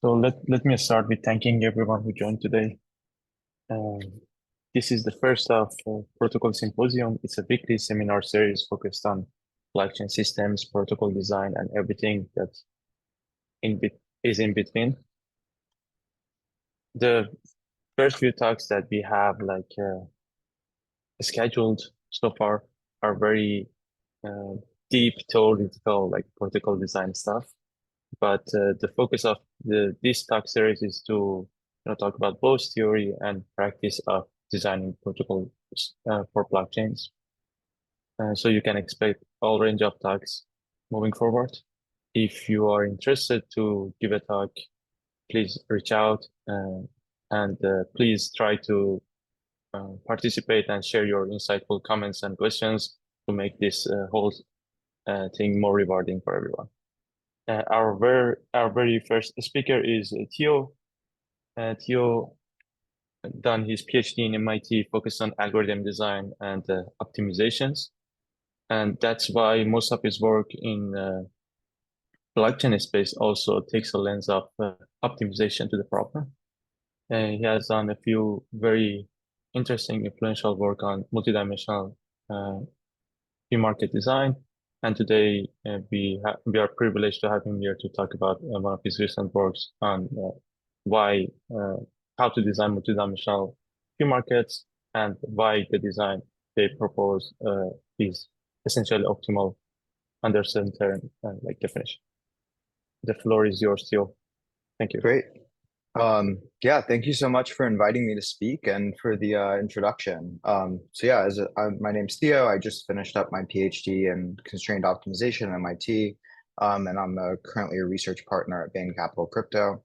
So let me start with thanking everyone who joined today. Um, this is the first of Protocol Symposium. It's a weekly seminar series focused on blockchain systems, protocol design, and everything that in bit is in between. The first few talks that we have scheduled so far are very uh, deep theoretical, like protocol design stuff. But the focus of this talk series is to talk about both theory and practice of designing protocols for blockchains. So you can expect all range of talks moving forward. If you are interested to give a talk, please reach out and please try to participate and share your insightful comments and questions to make this whole thing more rewarding for everyone. Our very first speaker is Theo. Theo done his PhD in MIT, focused on algorithm design and optimizations, and that's why most of his work in blockchain space also takes a lens of optimization to the problem. And he has done a few very interesting, influential work on multidimensional uh, free market design. And today we are privileged to have him here to talk about one of his recent works on why how to design multidimensional free markets and why the design they propose is essentially optimal under certain like definition. The floor is yours, Theo. Thank you. Great. Yeah, thank you so much for inviting me to speak and for the introduction. My name's Theo. I just finished up my PhD in constrained optimization at MIT, and I'm currently a research partner at Bain Capital Crypto.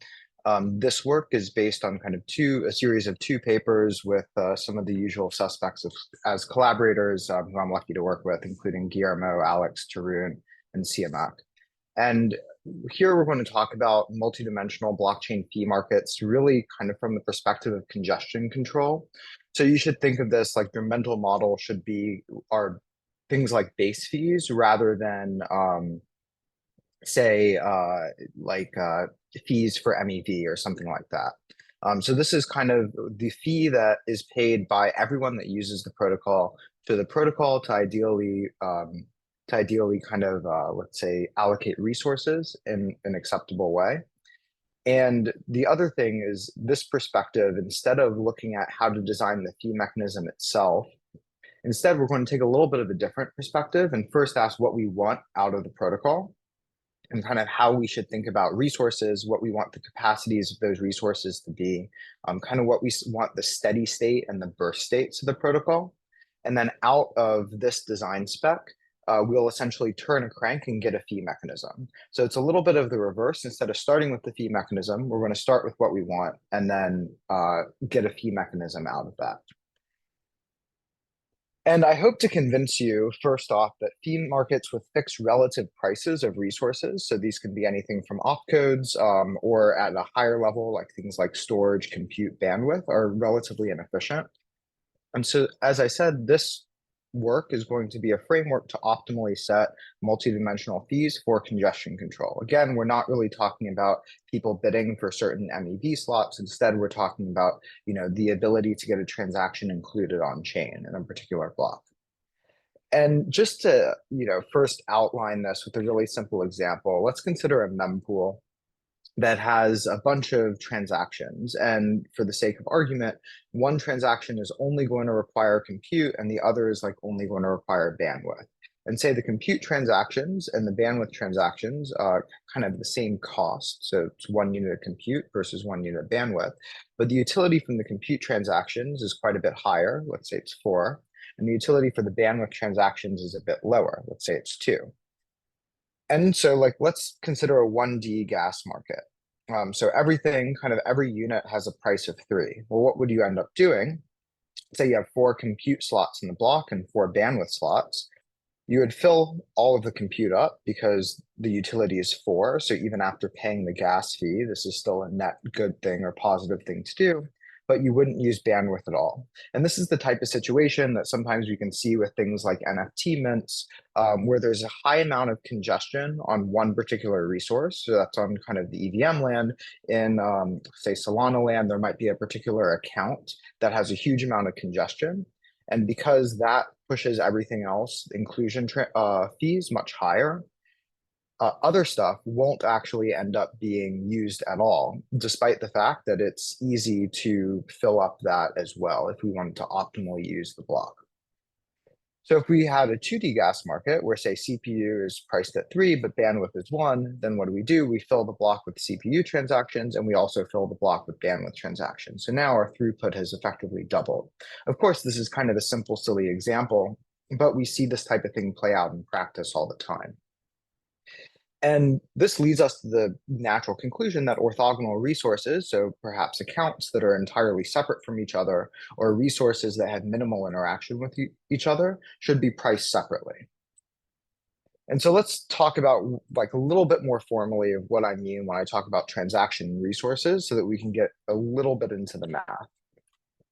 This work is based on kind of a series of two papers with some of the usual suspects as collaborators who I'm lucky to work with, including Guillermo, Alex, Tarun, and Siamak. And here we're going to talk about multidimensional blockchain fee markets, really kind of from the perspective of congestion control. So you should think of this like your mental model should be are things like base fees rather than say fees for MEV or something like that. So this is kind of the fee that is paid by everyone that uses the protocol to the protocol to ideally kind of let's say allocate resources in an acceptable way. And the other thing is this perspective, instead of looking at how to design the fee mechanism itself, instead we're going to take a little bit of a different perspective and first ask what we want out of the protocol and kind of how we should think about resources, what we want the capacities of those resources to be, kind of what we want the steady state and the burst states of the protocol. And then out of this design spec, we'll essentially turn a crank and get a fee mechanism. So it's a little bit of the reverse. Instead of starting with the fee mechanism, we're going to start with what we want and then get a fee mechanism out of that. And I hope to convince you, first off, that fee markets with fixed relative prices of resources, so these can be anything from opcodes or at a higher level, like things like storage, compute, bandwidth, are relatively inefficient. And so, as I said, this work is going to be a framework to optimally set multidimensional fees for congestion control. Again, we're not really talking about people bidding for certain MEV slots. Instead, we're talking about, the ability to get a transaction included on chain in a particular block. And just to, first outline this with a really simple example, let's consider a mempool that has a bunch of transactions. And for the sake of argument, one transaction is only going to require compute and the other is like only going to require bandwidth. And say the compute transactions and the bandwidth transactions are kind of the same cost. So it's 1 unit of compute versus 1 unit of bandwidth. But the utility from the compute transactions is quite a bit higher. Let's say it's 4. And the utility for the bandwidth transactions is a bit lower. Let's say it's 2. And so let's consider a 1D gas market. So every unit has a price of 3. Well, what would you end up doing? Say you have 4 compute slots in the block and 4 bandwidth slots. You would fill all of the compute up because the utility is 4. So even after paying the gas fee, this is still a net good thing or positive thing to do. but you wouldn't use bandwidth at all. And this is the type of situation that sometimes we can see with things like NFT mints, where there's a high amount of congestion on one particular resource. So that's on kind of the EVM land. In, say, Solana land, there might be a particular account that has a huge amount of congestion. And because that pushes everything else, inclusion fees much higher, other stuff won't actually end up being used at all, despite the fact that it's easy to fill up that as well if we wanted to optimally use the block. So if we had a 2D gas market where, say, CPU is priced at 3, but bandwidth is 1, then what do? We fill the block with CPU transactions, and we also fill the block with bandwidth transactions. So now our throughput has effectively doubled. Of course, this is kind of a simple, silly example, but we see this type of thing play out in practice all the time. And this leads us to the natural conclusion that orthogonal resources, so perhaps accounts that are entirely separate from each other, or resources that have minimal interaction with each other, should be priced separately. And so let's talk about like a little bit more formally of what I mean when I talk about transaction resources so that we can get a little bit into the math.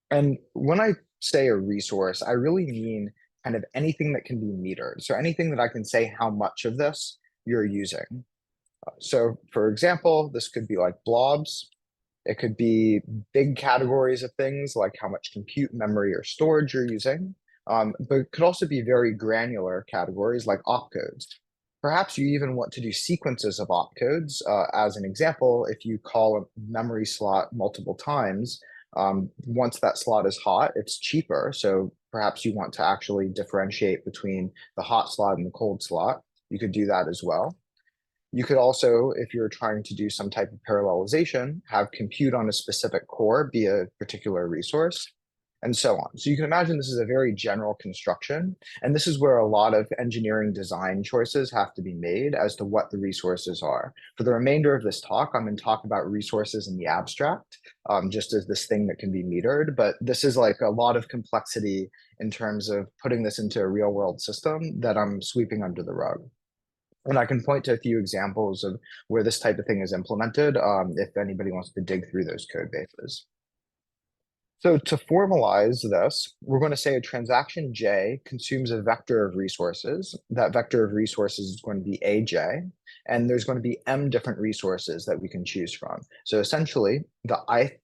And when I say a resource, I really mean kind of anything that can be metered. So anything that I can say how much of this you're using. So for example, this could be like blobs. It could be big categories of things like how much compute, memory, or storage you're using. But it could also be very granular categories like opcodes. Perhaps you even want to do sequences of opcodes. As an example, if you call a memory slot multiple times, once that slot is hot, it's cheaper. So perhaps you want to actually differentiate between the hot slot and the cold slot. You could do that as well. You could also, if you're trying to do some type of parallelization, have compute on a specific core be a particular resource, and so on. So you can imagine this is a very general construction, and this is where a lot of engineering design choices have to be made as to what the resources are. For the remainder of this talk, I'm going to talk about resources in the abstract, just as this thing that can be metered, but this is like a lot of complexity in terms of putting this into a real world system that I'm sweeping under the rug. And I can point to a few examples of where this type of thing is implemented, if anybody wants to dig through those code bases. So to formalize this, we're going to say a transaction J consumes a vector of resources. That vector of resources is going to be AJ, and there's going to be M different resources that we can choose from. So essentially, the ith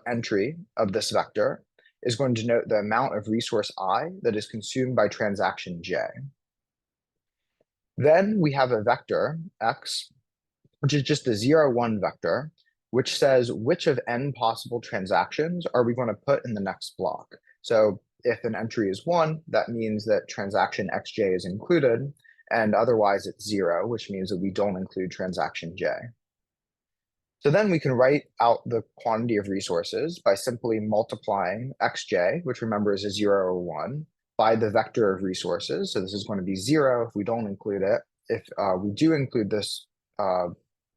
entry of this vector is going to denote the amount of resource I that is consumed by transaction J. Then we have a vector, x, which is just a 0, 1 vector, which says which of n possible transactions are we going to put in the next block. So if an entry is 1, that means that transaction xj is included, and otherwise it's 0, which means that we don't include transaction j. So then we can write out the quantity of resources by simply multiplying xj, which remember is a 0 or 1, by the vector of resources. So this is going to be 0 if we don't include it. If we do include this,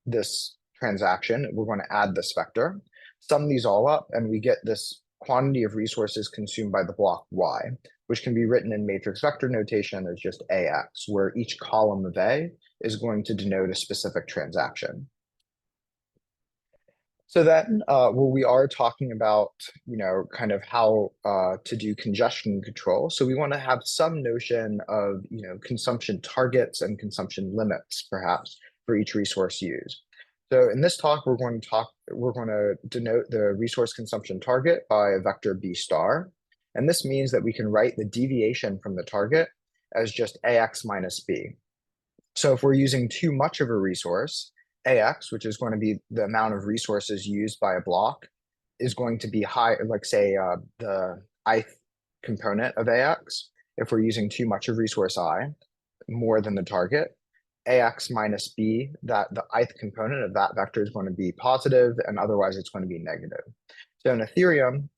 this transaction, we're going to add this vector, sum these all up, and we get this quantity of resources consumed by the block y, which can be written in matrix vector notation as just ax, where each column of A is going to denote a specific transaction. So then, well, we are talking about, kind of how to do congestion control. So we want to have some notion of, consumption targets and consumption limits, perhaps, for each resource used. So in this talk, we're going to denote the resource consumption target by a vector b star. And this means that we can write the deviation from the target as just ax minus b. So if we're using too much of a resource, ax, which is going to be the amount of resources used by a block, is going to be high, like say the ith component of ax. If we're using too much of resource I, more than the target, ax minus b, that the ith component of that vector is going to be positive, and otherwise it's going to be negative. So in Ethereum,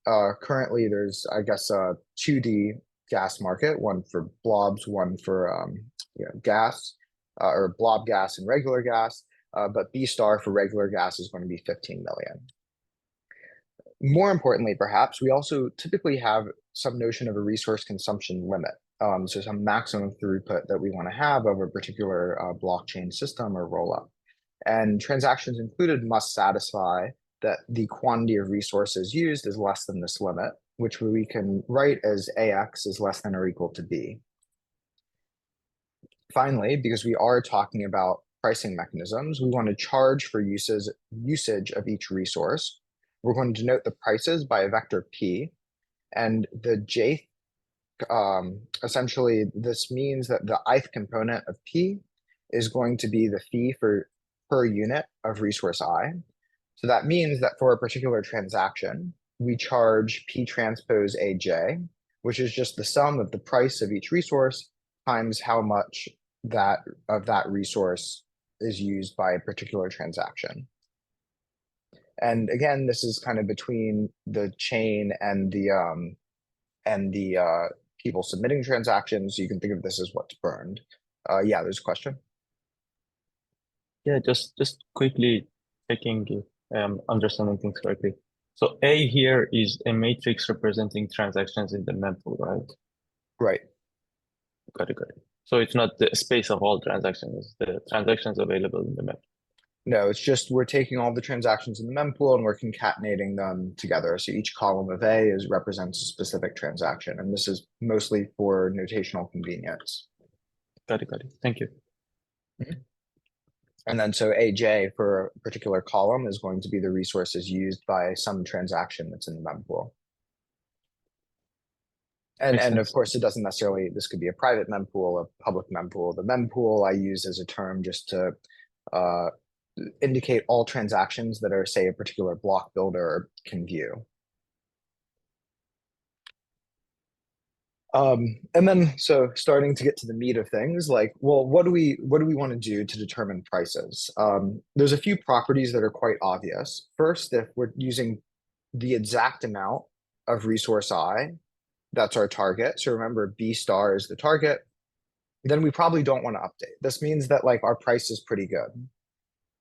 currently there's, I guess, a 2D gas market, one for blobs, one for gas, or blob gas and regular gas. But B star for regular gas is going to be 15 million. More importantly, perhaps, we also typically have some notion of a resource consumption limit. So some maximum throughput that we want to have of a particular blockchain system or rollup. And transactions included must satisfy that the quantity of resources used is less than this limit, which we can write as AX is less than or equal to B. Finally, because we are talking about pricing mechanisms, we want to charge for usage of each resource. We're going to denote the prices by a vector P, and the J, essentially this means that the ith component of P is going to be the fee for per unit of resource I. So that means that for a particular transaction, we charge P transpose AJ, which is just the sum of the price of each resource times how much that resource is used by a particular transaction. And again, this is kind of between the chain and the people submitting transactions. So you can think of this as what's burned. Yeah, there's a question. Yeah, just quickly checking if understanding things correctly. So A here is a matrix representing transactions in the mempool, right? Right. Got it. So it's not the space of all transactions, the transactions available in the mempool. No, it's just we're taking all the transactions in the mempool and we're concatenating them together. So each column of A represents a specific transaction, and this is mostly for notational convenience. Got it. Thank you. Mhm. And then so AJ for a particular column is going to be the resources used by some transaction that's in the mempool. And of course, it doesn't necessarily, this could be a private mempool, a public mempool. The mempool I use as a term just to indicate all transactions that are, say, a particular block builder can view. And then, so starting to get to the meat of things, like, well, what do we want to do to determine prices? There's a few properties that are quite obvious. First, if we're using the exact amount of resource I, that's our target. So remember, B star is the target. Then we probably don't want to update. This means that like our price is pretty good.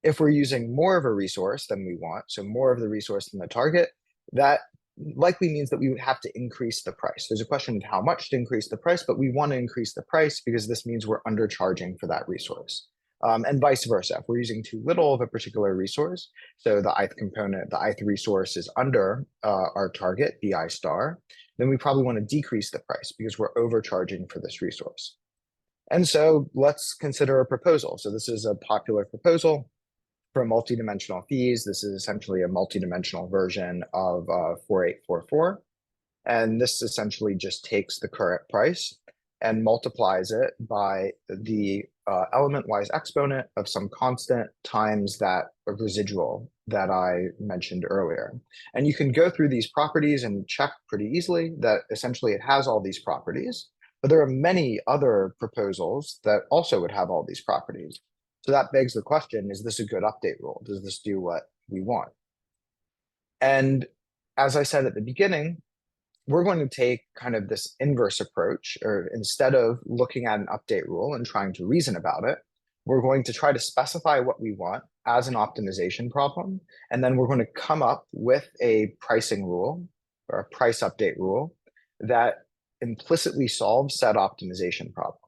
If we're using more of a resource than we want, so more of the resource than the target, that likely means that we would have to increase the price. There's a question of how much to increase the price, but we want to increase the price because this means we're undercharging for that resource. And vice versa. If we're using too little of a particular resource, so the ith component, the ith resource is under our target, bi star, then we probably want to decrease the price because we're overcharging for this resource. And so let's consider a proposal. So this is a popular proposal for multidimensional fees. This is essentially a multidimensional version of 4844. And this essentially just takes the current price and multiplies it by the element-wise exponent of some constant times that residual that I mentioned earlier. And you can go through these properties and check pretty easily that essentially it has all these properties, but there are many other proposals that also would have all these properties. So that begs the question, is this a good update rule? Does this do what we want? And as I said at the beginning, we're going to take kind of this inverse approach, or instead of looking at an update rule and trying to reason about it, we're going to try to specify what we want as an optimization problem. And then we're going to come up with a pricing rule or a price update rule that implicitly solves said optimization problem.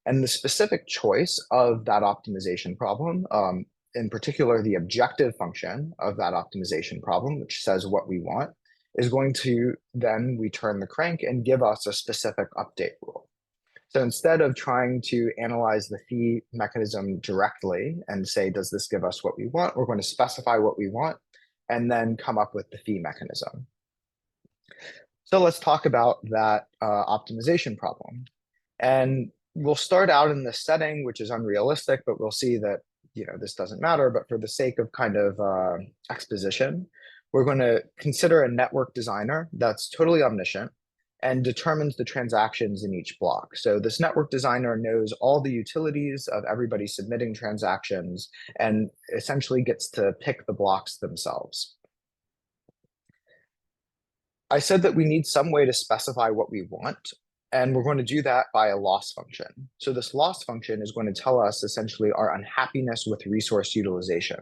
And the specific choice of that optimization problem, in particular, the objective function of that optimization problem, which says what we want, is going to then return the crank and give us a specific update rule. So instead of trying to analyze the fee mechanism directly and say, does this give us what we want? We're going to specify what we want and then come up with the fee mechanism. So let's talk about that optimization problem. And we'll start out in this setting, which is unrealistic, but we'll see that this doesn't matter. But for the sake of kind of exposition, we're going to consider a network designer that's totally omniscient and determines the transactions in each block. So this network designer knows all the utilities of everybody submitting transactions and essentially gets to pick the blocks themselves. I said that we need some way to specify what we want, and we're going to do that by a loss function. So this loss function is going to tell us essentially our unhappiness with resource utilization.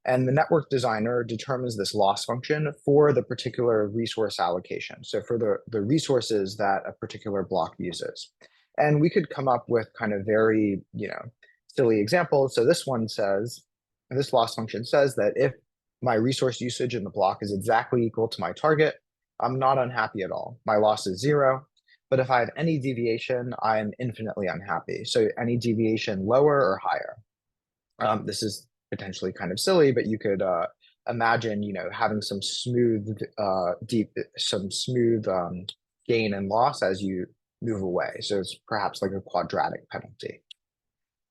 And the network designer determines this loss function for the particular resource allocation. So for the resources that a particular block uses. And we could come up with kind of very, silly examples. So this one says, this loss function says that if my resource usage in the block is exactly equal to my target, I'm not unhappy at all. My loss is 0. But if I have any deviation, I'm infinitely unhappy. So any deviation lower or higher. This is potentially kind of silly, but you could imagine, having some smooth, gain and loss as you move away. So it's perhaps like a quadratic penalty.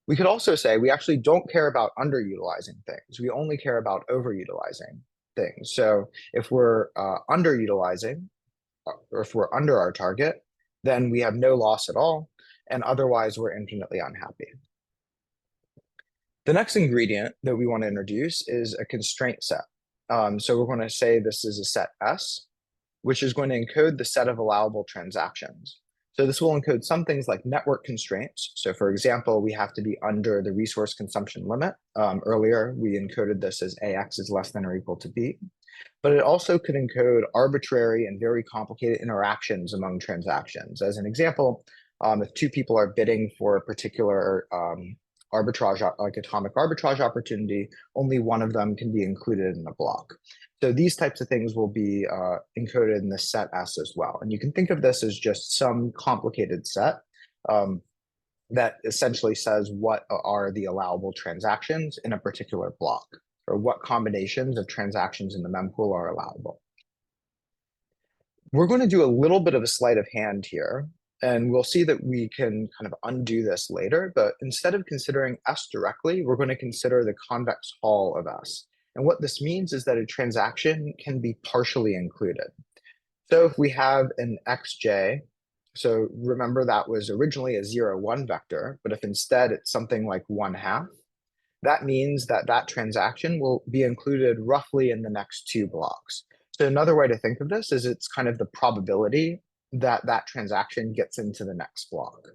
We could also say we actually don't care about underutilizing things. We only care about overutilizing things. So if we're underutilizing, or if we're under our target, then we have no loss at all. And otherwise, we're infinitely unhappy. The next ingredient that we want to introduce is a constraint set. So we're going to say this is a set S, which is going to encode the set of allowable transactions. So this will encode some things like network constraints. So for example, we have to be under the resource consumption limit. Earlier, we encoded this as AX is less than or equal to B. But it also could encode arbitrary and very complicated interactions among transactions. As an example, if two people are bidding for a particular arbitrage, like atomic arbitrage opportunity, only one of them can be included in the block. So these types of things will be encoded in the set S as well. And you can think of this as just some complicated set that essentially says what are the allowable transactions in a particular block, or what combinations of transactions in the mempool are allowable. We're going to do a little bit of a sleight of hand here, and we'll see that we can kind of undo this later, but instead of considering S directly, we're going to consider the convex hull of S. And what this means is that a transaction can be partially included. So if we have an xj, so remember that was originally a 0, 1 vector, but if instead it's something like 1/2, that means that that transaction will be included roughly in the next 2 blocks. So another way to think of this is it's kind of the probability that that transaction gets into the next block.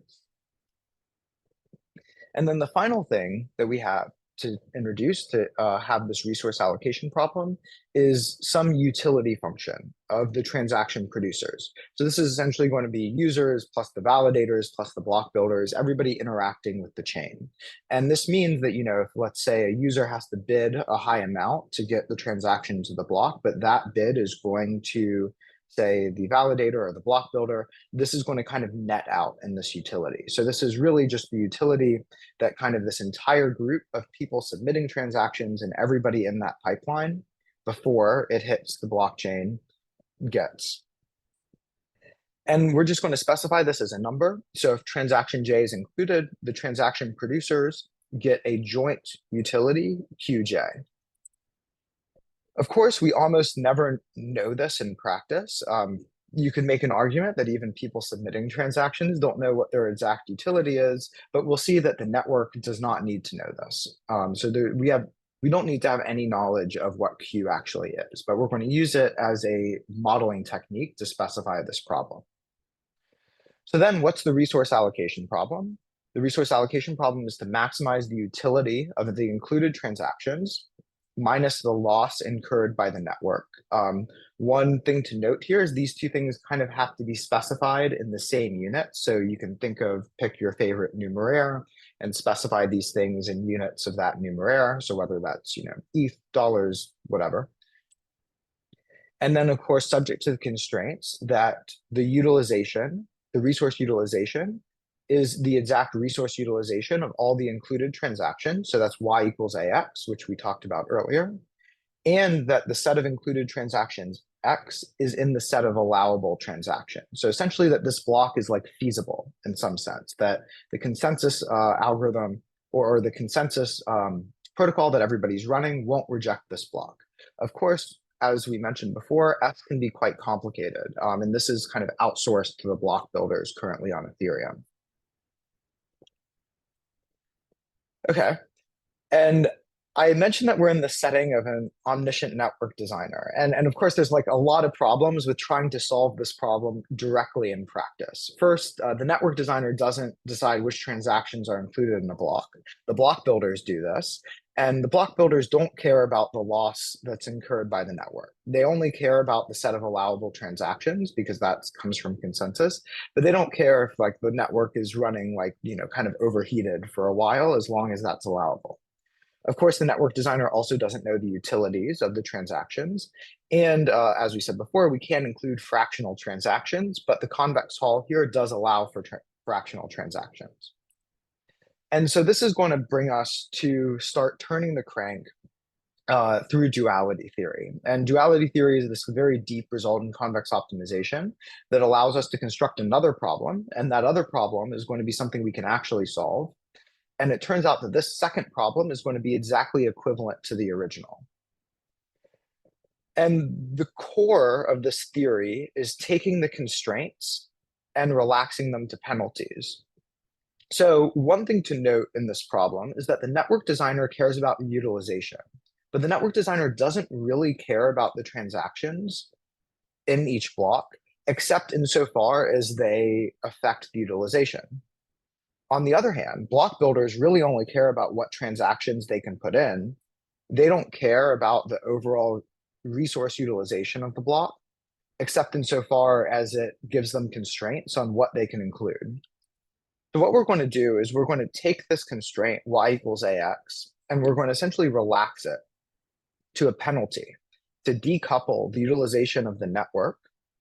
And then the final thing that we have to introduce to have this resource allocation problem is some utility function of the transaction producers. So this is essentially going to be users plus the validators plus the block builders, everybody interacting with the chain. And this means that, if let's say a user has to bid a high amount to get the transaction to the block, but that bid is going to say the validator or the block builder, this is going to kind of net out in this utility. So this is really just the utility that kind of this entire group of people submitting transactions and everybody in that pipeline before it hits the blockchain gets. And we're just going to specify this as a number. So if transaction J is included, the transaction producers get a joint utility QJ. Of course, we almost never know this in practice. You could make an argument that even people submitting transactions don't know what their exact utility is, but we'll see that the network does not need to know this. We don't need to have any knowledge of what Q actually is, but we're going to use it as a modeling technique to specify this problem. So then what's the resource allocation problem? The resource allocation problem is to maximize the utility of the included transactions minus the loss incurred by the network. One thing to note here is these two things kind of have to be specified in the same unit. So you can pick your favorite numeraire and specify these things in units of that numeraire. So whether that's, ETH, dollars, whatever. And then of course, subject to the constraints that the resource utilization is the exact resource utilization of all the included transactions. So that's y equals ax, which we talked about earlier. And that the set of included transactions x is in the set of allowable transactions. So essentially that this block is like feasible in some sense, that the consensus algorithm or the consensus protocol that everybody's running won't reject this block. Of course, as we mentioned before, F can be quite complicated. And this is kind of outsourced to the block builders currently on Ethereum. Okay. And I mentioned that we're in the setting of an omniscient network designer. And of course, there's like a lot of problems with trying to solve this problem directly in practice. First, the network designer doesn't decide which transactions are included in a block. The block builders do this. And the block builders don't care about the loss that's incurred by the network. They only care about the set of allowable transactions because that comes from consensus. But they don't care if the network is running kind of overheated for a while, as long as that's allowable. Of course, the network designer also doesn't know the utilities of the transactions. And as we said before, we can include fractional transactions, but the convex hull here does allow for fractional transactions. And so this is going to bring us to start turning the crank through duality theory. And duality theory is this very deep result in convex optimization that allows us to construct another problem. And that other problem is going to be something we can actually solve. And it turns out that this second problem is going to be exactly equivalent to the original. And the core of this theory is taking the constraints and relaxing them to penalties. So one thing to note in this problem is that the network designer cares about the utilization, but the network designer doesn't really care about the transactions in each block, except insofar as they affect the utilization. On the other hand, block builders really only care about what transactions they can put in. They don't care about the overall resource utilization of the block, except insofar as it gives them constraints on what they can include. So what we're going to do is we're going to take this constraint y equals ax, and we're going to essentially relax it to a penalty to decouple the utilization of the network.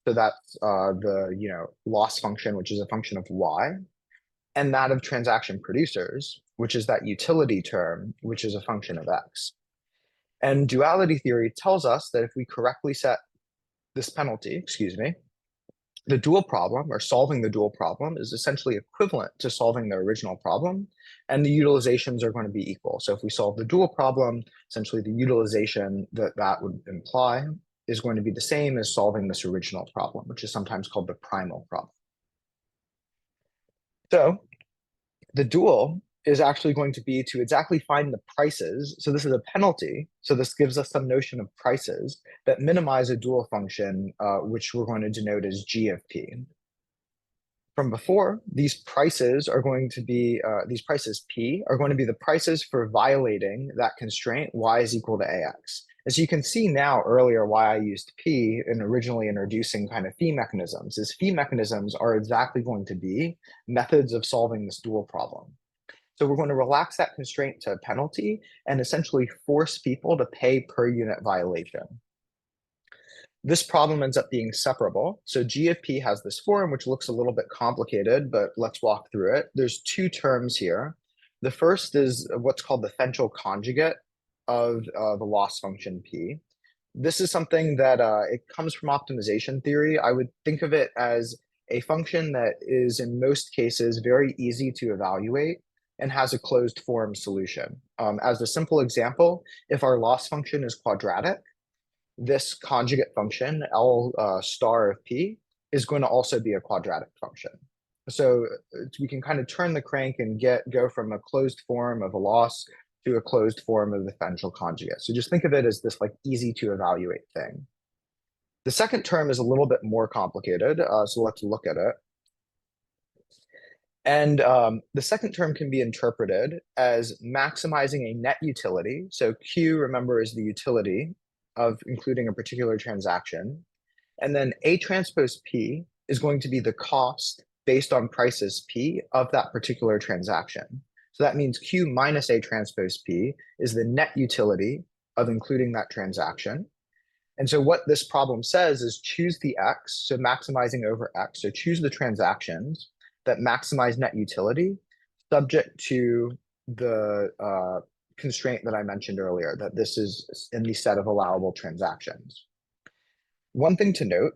So that's the loss function, which is a function of y, and that of transaction producers, which is that utility term, which is a function of x. And duality theory tells us that if we correctly set this penalty, the dual problem, or solving the dual problem, is essentially equivalent to solving the original problem, and the utilizations are going to be equal. So if we solve the dual problem, essentially the utilization that would imply is going to be the same as solving this original problem, which is sometimes called the primal problem. So the dual is actually going to be to exactly find the prices. So this is a penalty. So this gives us some notion of prices that minimize a dual function, which we're going to denote as g of p. From before, these prices are going to be, these prices p are going to be the prices for violating that constraint y is equal to ax. As you can see now earlier why I used p in originally introducing kind of fee mechanisms is fee mechanisms are exactly going to be methods of solving this dual problem. So we're going to relax that constraint to a penalty and essentially force people to pay per unit violation. This problem ends up being separable. So G of P has this form, which looks a little bit complicated, but let's walk through it. There's two terms here. The first is what's called the Fenchel conjugate of the loss function P. This is something that it comes from optimization theory. I would think of it as a function that is in most cases very easy to evaluate and has a closed form solution. As a simple example, if our loss function is quadratic, this conjugate function, L star of P, is going to also be a quadratic function. So we can kind of turn the crank and go from a closed form of a loss to a closed form of the Fenchel conjugate. So just think of it as this like easy to evaluate thing. The second term is a little bit more complicated, so let's look at it. And the second term can be interpreted as maximizing a net utility. So Q, remember, is the utility of including a particular transaction. And then A transpose P is going to be the cost based on prices P of that particular transaction. So that means Q minus A transpose P is the net utility of including that transaction. And so what this problem says is choose the X, so maximizing over X. So choose the transactions that maximize net utility subject to the constraint that I mentioned earlier, that this is in the set of allowable transactions. One thing to note,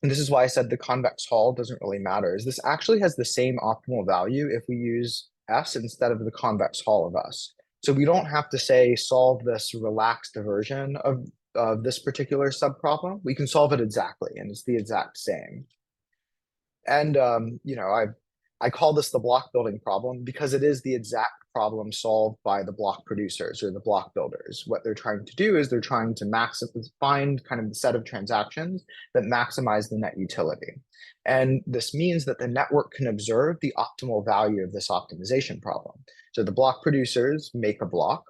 and this is why I said the convex hull doesn't really matter, is this actually has the same optimal value if we use S instead of the convex hull of S. So we don't have to say solve this relaxed version of this particular subproblem. We can solve it exactly, and it's the exact same. And I call this the block building problem because it is the exact problem solved by the block producers or the block builders. What they're trying to do is they're trying to find kind of the set of transactions that maximize the net utility. And this means that the network can observe the optimal value of this optimization problem. So the block producers make a block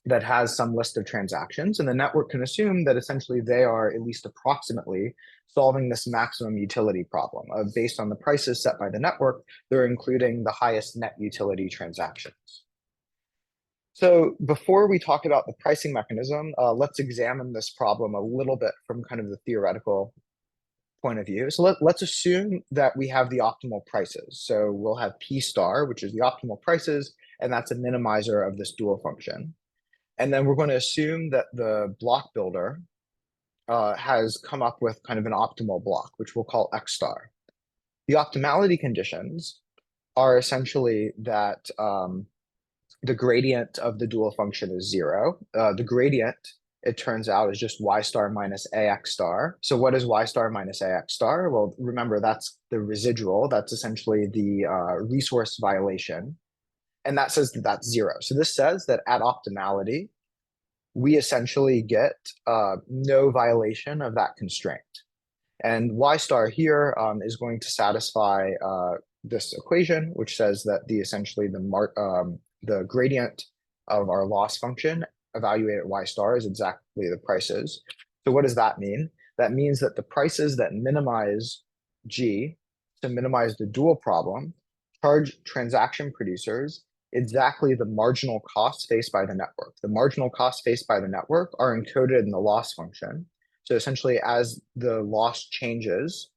that has some list of transactions, and the network can assume that essentially they are at least approximately solving this maximum utility problem based on the prices set by the network, they're including the highest net utility transactions. So before we talk about the pricing mechanism, let's examine this problem a little bit from kind of the theoretical point of view. So let's assume that we have the optimal prices. So we'll have P star, which is the optimal prices, and that's a minimizer of this dual function. And then we're going to assume that the block builder has come up with kind of an optimal block, which we'll call X star. The optimality conditions are essentially that the gradient of the dual function is 0. The gradient, it turns out, is just y star minus ax star. So what is y star minus ax star? Well, remember, that's the residual. That's essentially the resource violation. And that says that that's 0. So this says that at optimality, we essentially get no violation of that constraint. And y star here is going to satisfy this equation, which says that essentially the gradient of our loss function evaluated at y star is exactly the prices. So what does that mean? That means that the prices that minimize G to minimize the dual problem charge transaction producers exactly the marginal costs faced by the network. The marginal costs faced by the network are encoded in the loss function. So essentially, as the loss changes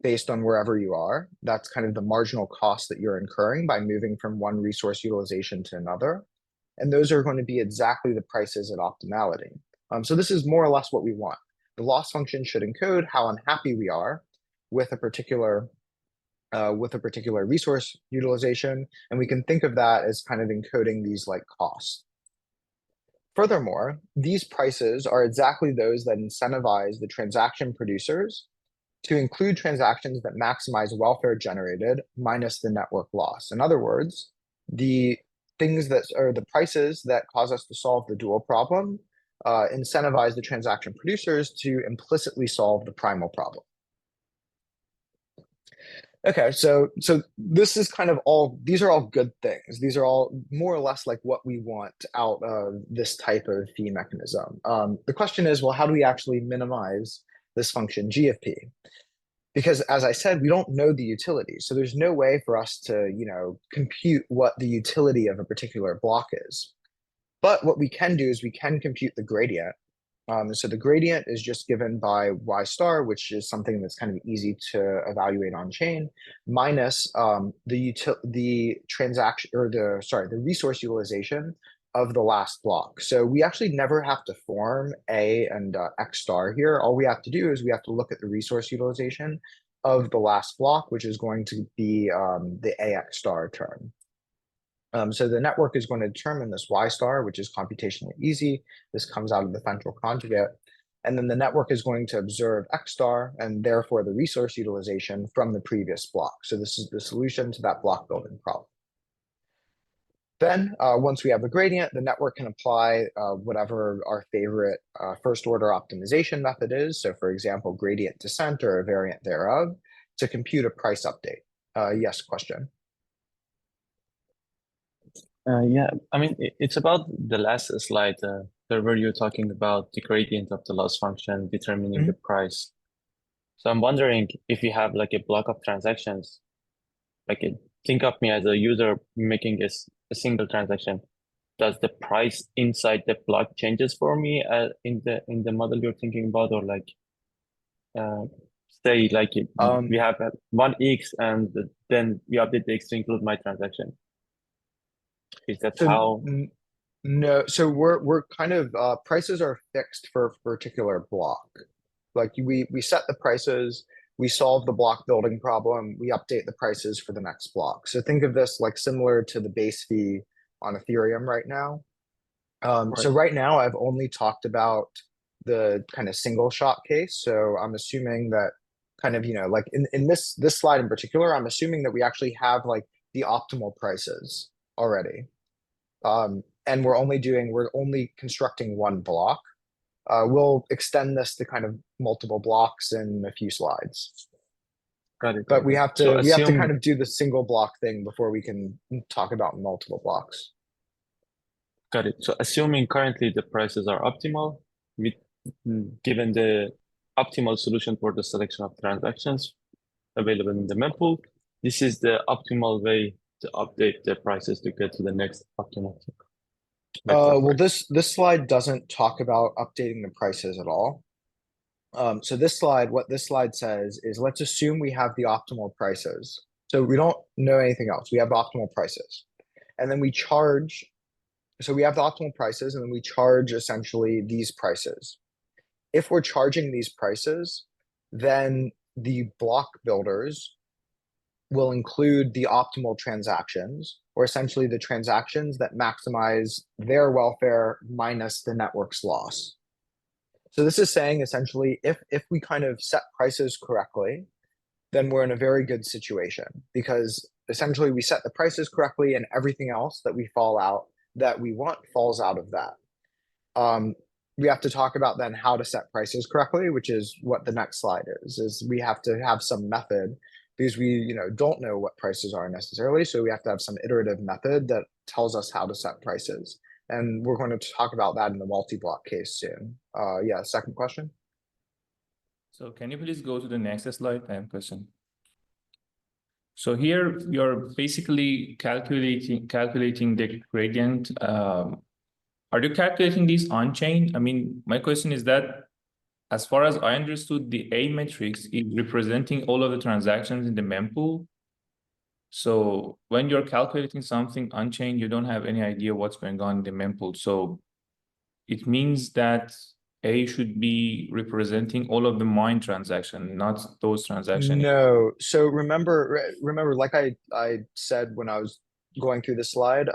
based on wherever you are, that's kind of the marginal cost that you're incurring by moving from one resource utilization to another. And those are going to be exactly the prices at optimality. So this is more or less what we want. The loss function should encode how unhappy we are with a particular resource utilization, and we can think of that as kind of encoding these like costs. Furthermore, these prices are exactly those that incentivize the transaction producers to include transactions that maximize welfare generated minus the network loss. In other words, the things that are the prices that cause us to solve the dual problem incentivize the transaction producers to implicitly solve the primal problem. Okay, so this is kind of these are all good things. These are all more or less like what we want out of this type of fee mechanism. The question is, well, how do we actually minimize this function g of p? Because as I said, we don't know the utility. So there's no way for us to, compute what the utility of a particular block is. But what we can do is we can compute the gradient. So the gradient is just given by y star, which is something that's kind of easy to evaluate on chain, minus the transaction or the resource utilization of the last block. So we actually never have to form A and X star here. All we have to do is we have to look at the resource utilization of the last block, which is going to be the AX star term. So the network is going to determine this y star, which is computationally easy. This comes out of the central conjugate. And then the network is going to observe X star and therefore the resource utilization from the previous block. So this is the solution to that block building problem. Then once we have the gradient, the network can apply whatever our favorite first order optimization method is. So for example, gradient descent or a variant thereof to compute a price update. Yes, question. Yeah, I mean, it's about the last slide where you're talking about the gradient of the loss function determining the price. So I'm wondering if you have like a block of transactions, think of me as a user making a single transaction. Does the price inside the block changes for me in the model you're thinking about, or say we have one X and then we update the X to include my transaction? Is that how? No, so we're kind of prices are fixed for a particular block. Like we set the prices, we solve the block building problem, we update the prices for the next block. So think of this like similar to the base fee on Ethereum right now. So right now I've only talked about the kind of single shot case. So I'm assuming that kind of, like in this slide in particular, I'm assuming that we actually have like the optimal prices already. And we're only constructing one block. We'll extend this to kind of multiple blocks in a few slides. Got it. But we have to kind of do the single block thing before we can talk about multiple blocks. Got it. So assuming currently the prices are optimal, given the optimal solution for the selection of transactions available in the mempool, this is the optimal way to update the prices to get to the next optimal. vector Well, price? this slide doesn't talk about updating the prices at all. So this slide, what this slide says is let's assume we have the optimal prices. So we don't know anything else. We have the optimal prices. And then we charge, so we have the optimal prices and then we charge essentially these prices. If we're charging these prices, then the block builders will include the optimal transactions, or essentially the transactions that maximize their welfare minus the network's loss. So this is saying essentially if we kind of set prices correctly, then we're in a very good situation because essentially we set the prices correctly and everything else that we fall out that we want falls out of that. Um, we have to talk about then how to set prices correctly, which is what the next slide is we have to have some method because we, don't know what prices are necessarily. So we have to have some iterative method that tells us how to set prices. And we're going to talk about that in the multi-block case soon. Yeah, second question. So can you please go to the next slide? I have a question. So here you're basically calculating the gradient. Are you calculating these on chain? I mean, my question is that as far as I understood, the A matrix is representing all of the transactions in the mempool. So when you're calculating something on chain, you don't have any idea what's going on in the mempool. So it means that A should be representing all of the mine transaction, not those transactions. No. So remember, like I said when I was going through the slide,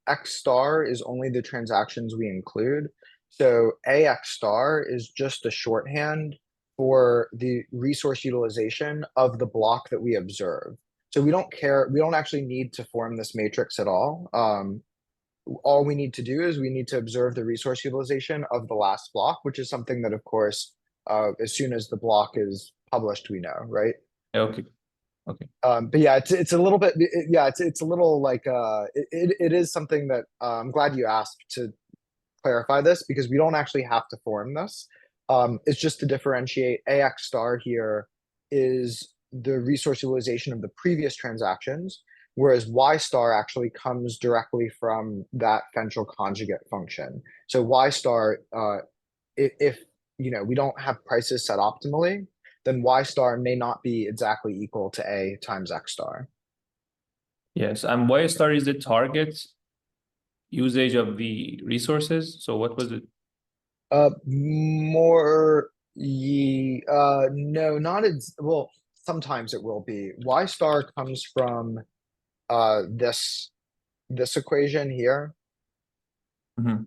X star is only the transactions we include. So AX star is just a shorthand for the resource utilization of the block that we observe. So we don't care, we don't actually need to form this matrix at all. All we need to do is we need to observe the resource utilization of the last block, which is something that, of course, as soon as the block is published, we know, right? Okay. Okay. But yeah, it's a little bit, yeah, it's a little like, it is something that I'm glad you asked to clarify this because we don't actually have to form this. It's just to differentiate AX star here is the resource utilization of the previous transactions, whereas Y star actually comes directly from that Fenchel conjugate function. So Y star, if we don't have prices set optimally, then Y star may not be exactly equal to A times X star. Yes, and Y star is the target usage of the resources. So what was it? No, not as well. Sometimes it will be. Y star comes from this equation here. Mhm.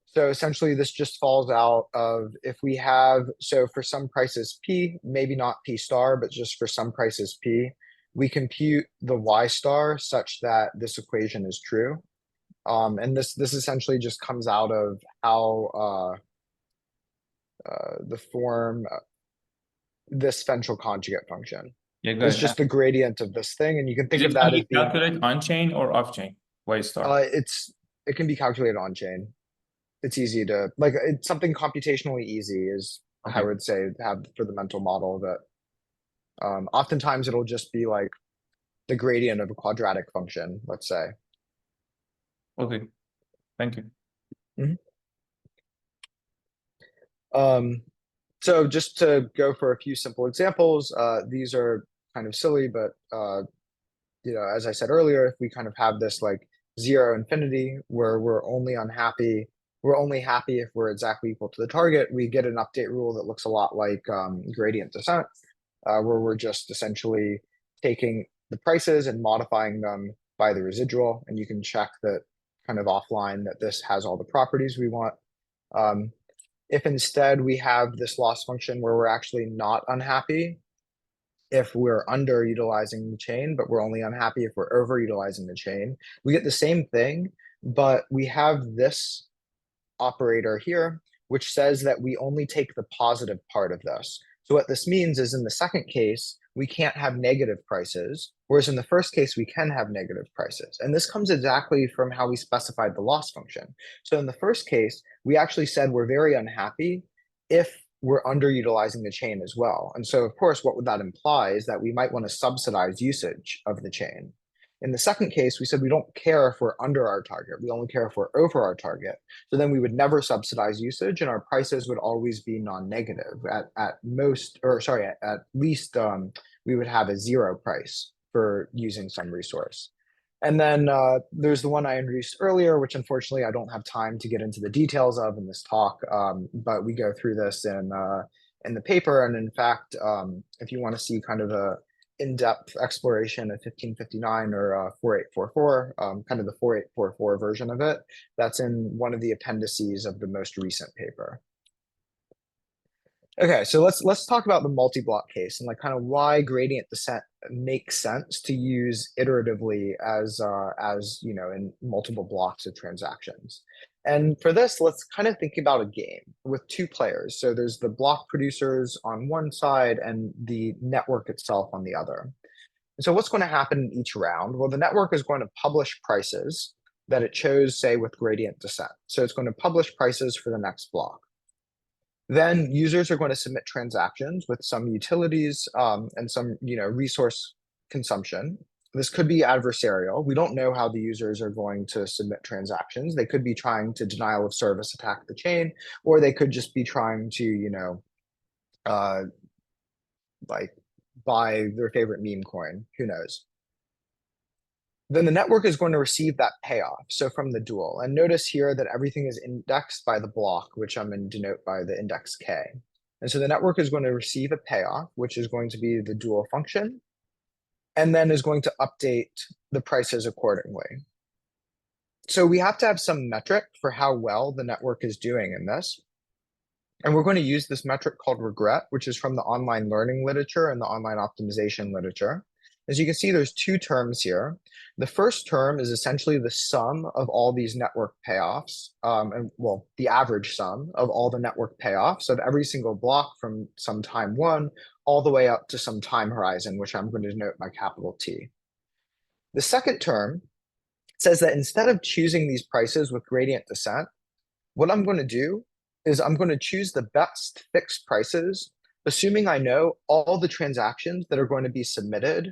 So essentially this just falls out of if we have, so for some prices P, maybe not P star, but just for some prices P, we compute the Y star such that this equation is true. And this essentially just comes out of how the form this Fenchel conjugate function. Yeah, go It's ahead. just the gradient of this thing, and you can Is think it of that can as be being calculated on chain or off chain? Y star. it can be calculated on chain. It's easy to like it's something computationally easy is I Okay. would say have for the mental model that oftentimes it'll just be like the gradient of a quadratic function, let's say. Okay. Thank you. So just to go for a few simple examples, these are kind of silly, but as I said earlier, if we kind of have this like zero infinity where we're only happy if we're exactly equal to the target, we get an update rule that looks a lot like gradient descent, where we're just essentially taking the prices and modifying them by the residual, and you can check that kind of offline that this has all the properties we want. If instead we have this loss function where we're actually not unhappy if we're underutilizing the chain, but we're only unhappy if we're overutilizing the chain, we get the same thing, but we have this operator here, which says that we only take the positive part of this. So what this means is in the second case, we can't have negative prices, whereas in the first case, we can have negative prices. And this comes exactly from how we specified the loss function. So in the first case, we actually said we're very unhappy if we're underutilizing the chain as well. And so, of course, what would that imply is that we might want to subsidize usage of the chain. In the second case, we said we don't care if we're under our target. We only care if we're over our target. So then we would never subsidize usage, and our prices would always be non-negative. At least we would have a zero price for using some resource. And then there's the one I introduced earlier, which unfortunately I don't have time to get into the details of in this talk, but we go through this in the paper. And in fact, if you want to see kind of a in-depth exploration of 1559 or 4844, kind of the 4844 version of it, that's in one of the appendices of the most recent paper. Okay, so let's talk about the multi-block case and like kind of why gradient descent makes sense to use iteratively as you know, in multiple blocks of transactions. And for this, let's kind of think about a game with two players. So there's the block producers on one side and the network itself on the other. And so what's going to happen in each round? Well, the network is going to publish prices that it chose, say, with gradient descent. So it's going to publish prices for the next block. Then users are going to submit transactions with some utilities and some, you know, resource consumption. This could be adversarial. We don't know how the users are going to submit transactions. They could be trying to denial of service attack the chain, or they could just be trying to, you know, like buy their favorite meme coin. Who knows? Then the network is going to receive that payoff. So from the dual, and notice here that everything is indexed by the block, which I'm going to denote by the index K. And so the network is going to receive a payoff, which is going to be the dual function, and then is going to update the prices accordingly. So we have to have some metric for how well the network is doing in this. And we're going to use this metric called regret, which is from the online learning literature and the online optimization literature. As you can see, there's two terms here. The first term is essentially the sum of all these network payoffs, and well, the average sum of all the network payoffs of every single block from some time one all the way up to some time horizon, which I'm going to denote by capital T. The second term says that instead of choosing these prices with gradient descent, what I'm going to do is I'm going to choose the best fixed prices, assuming I know all the transactions that are going to be submitted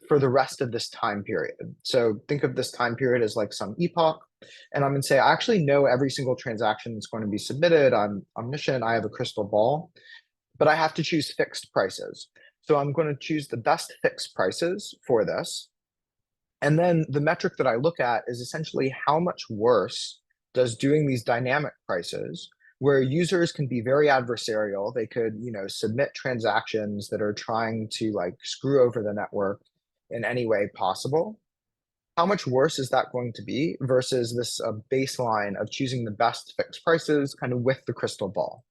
for the rest of this time period. So think of this time period as like some epoch, and I'm going to say, I actually know every single transaction that's going to be submitted. I'm omniscient, I have a crystal ball, but I have to choose fixed prices. So I'm going to choose the best fixed prices for this. And then the metric that I look at is essentially how much worse does doing these dynamic prices, where users can be very adversarial. They could, you know, submit transactions that are trying to like screw over the network in any way possible. How much worse is that going to be versus this baseline of choosing the best fixed prices kind of with the crystal ball?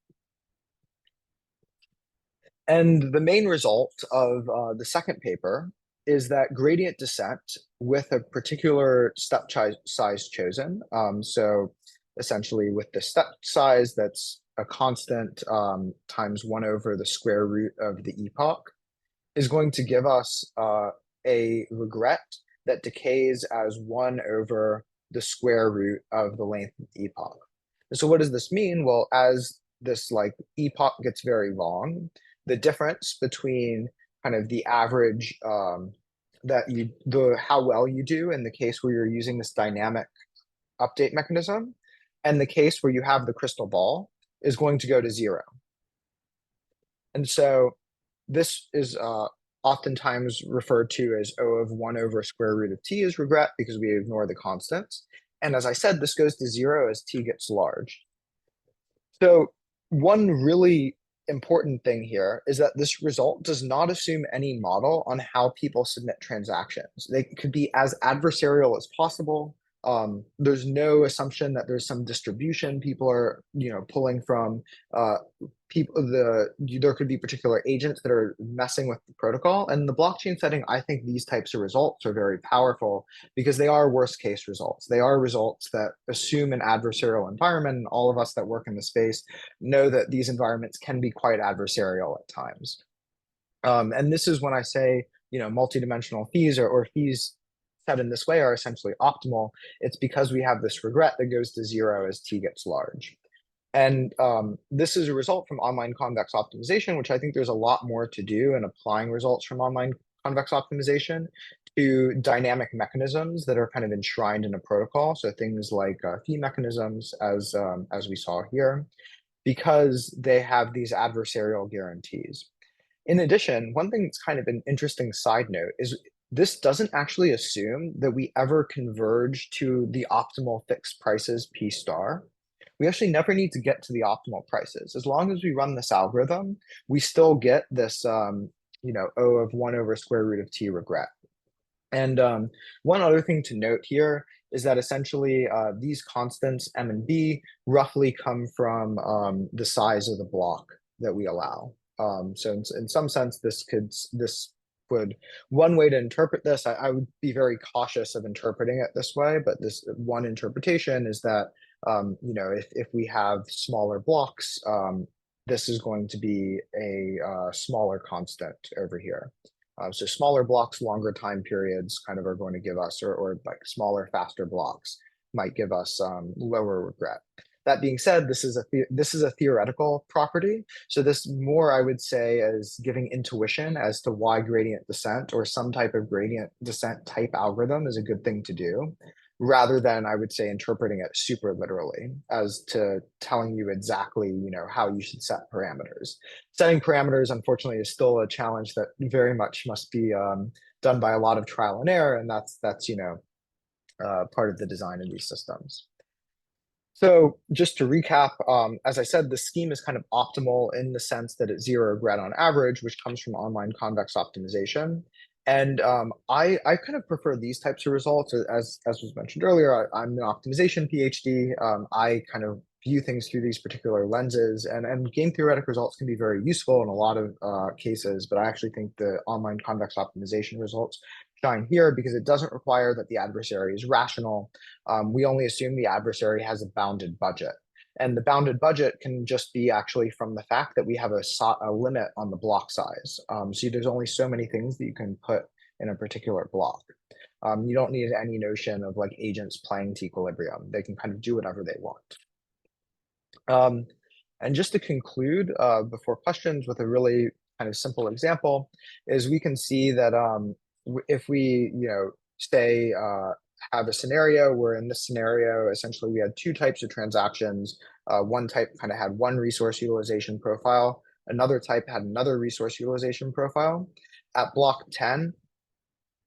And the main result of the second paper is that gradient descent with a particular step size chosen. So essentially with the step size that's a constant times 1 over the square root of the epoch is going to give us a regret that decays as 1 over the square root of the length of the epoch. And so what does this mean? Well, as this like epoch gets very long, the difference between kind of the average how well you do in the case where you're using this dynamic update mechanism and the case where you have the crystal ball is going to go to 0. And so this is oftentimes referred to as O of 1 over square root of t is regret because we ignore the constants. And as I said, this goes to 0 as t gets large. So one really important thing here is that this result does not assume any model on how people submit transactions. They could be as adversarial as possible. There's no assumption that there's some distribution people are, you know, pulling from there could be particular agents that are messing with the protocol. And in the blockchain setting, I think these types of results are very powerful because they are worst case results. They are results that assume an adversarial environment. And all of us that work in the space know that these environments can be quite adversarial at times. And this is when I say, you know, multidimensional fees or fees set in this way are essentially optimal. It's because we have this regret that goes to 0 as t gets large. And this is a result from online convex optimization, which I think there's a lot more to do in applying results from online convex optimization to dynamic mechanisms that are kind of enshrined in a protocol. So things like fee mechanisms, as we saw here, because they have these adversarial guarantees. In addition, one thing that's kind of an interesting side note is this doesn't actually assume that we ever converge to the optimal fixed prices P star. We actually never need to get to the optimal prices. As long as we run this algorithm, we still get this, you know, O of 1 over square root of T regret. And one other thing to note here is that essentially these constants M and B roughly come from the size of the block that we allow. So in some sense, this would, one way to interpret this, I would be very cautious of interpreting it this way, but this one interpretation is that, you know, if we have smaller blocks, this is going to be a smaller constant over here. So smaller blocks, longer time periods kind of are going to give us, or like smaller, faster blocks might give us lower regret. That being said, this is a theoretical property. So this more, I would say, is giving intuition as to why gradient descent or some type of gradient descent type algorithm is a good thing to do, rather than, I would say, interpreting it super literally as to telling you exactly, you know, how you should set parameters. Setting parameters, unfortunately, is still a challenge that very much must be done by a lot of trial and error, and that's you know, part of the design of these systems. So just to recap, as I said, the scheme is kind of optimal in the sense that it's zero regret on average, which comes from online convex optimization. And I kind of prefer these types of results. As was mentioned earlier, I'm an optimization PhD. I kind of view things through these particular lenses, and game theoretic results can be very useful in a lot of cases, but I actually think the online convex optimization results shine here because it doesn't require that the adversary is rational. We only assume the adversary has a bounded budget. And the bounded budget can just be actually from the fact that we have a limit on the block size. So there's only so many things that you can put in a particular block. You don't need any notion of like agents playing to equilibrium. They can kind of do whatever they want. And just to conclude before questions with a really kind of simple example is we can see that if we, you know, say have a scenario where in this scenario, essentially we had two types of transactions. One type kind of had one resource utilization profile. Another type had another resource utilization profile. At block 10